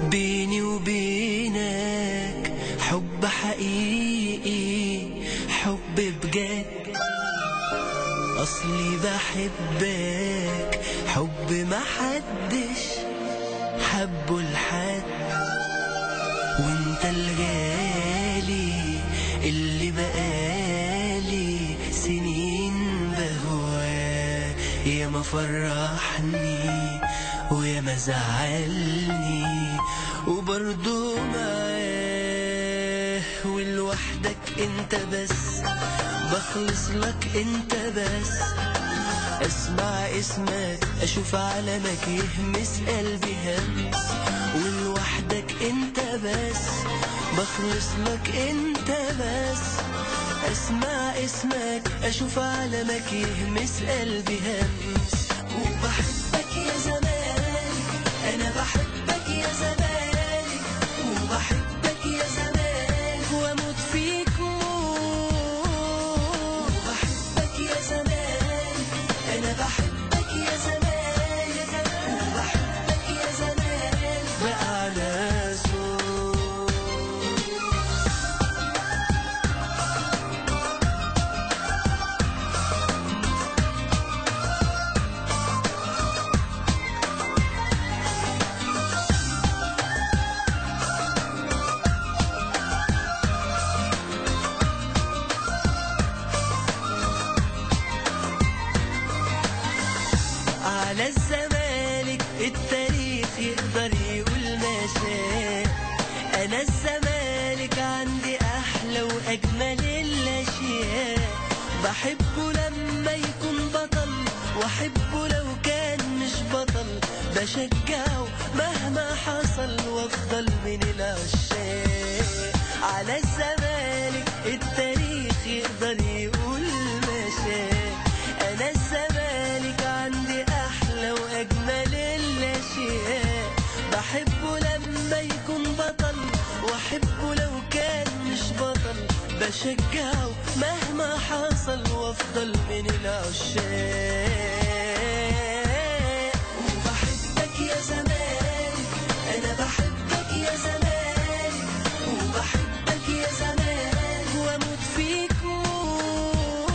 بيني وبينك حب حقيقي، حب بجد، أصلي بحبك حب محدش حبه لحد. وانت الغالي اللي بقالي سنين بهواه، يا ما فرحني ويا ما زعلني وبرضو معاه. ولوحدك انت بس بخلص لك انت بس، اسمع اسمك اشوف علمك يهمس قلبي همس. ولوحدك انت بس بخلص لك انت بس، اسمع اسمك اشوف علمك يهمس قلبي همس. وبحبك يا زمان انا بحبك يا زمان، وبحبك يا زمان واموت فيك موت. وبحبك يا زمان انا بحبك يا زمان، وبحبك يا زمان بأعلى صوت. على الزمالك التاريخ يقدر يقول ما شاء، انا الزمالك عندي احلى واجمل الاشياء. بحبه لما يكون بطل واحبه لو كان مش بطل، بشجعه مهما حصل وافضل من العشاق. على الزمالك التاريخ يقدر يقول ما شاء، انا الزمالك عندي احلى واجمل الاشياء. بحبه لما يكون بطل واحبه لو كان مش بطل، بشجعه مهما حصل وافضل من العشاق. وبحبك يا زمان انا بحبك يا زمان، وبحبك يا زمان واموت فيك موت.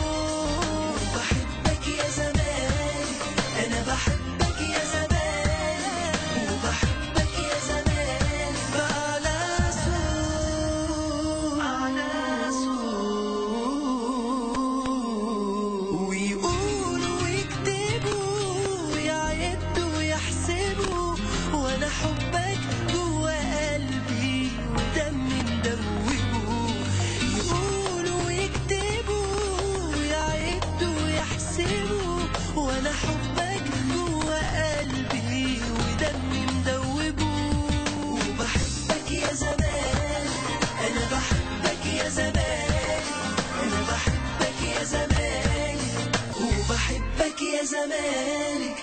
وبحبك يا زمان انا بحبك يا زمان، وبحبك يا زمان بأعلى صوت. أعلى صوت. ويقولوا ويكتبوا يعدوا ويحسبوا، وانا حبك جوا قلبي ودمي مدوبه. يقولوا ويكتبوا يعدوا ويحسبوا، وانا حبك جوا قلبي ودمي مدوبه. وبحبك يا زمان انا بحبك يا زمان، انا بحبك يا زمان وبحبك يا زمالك.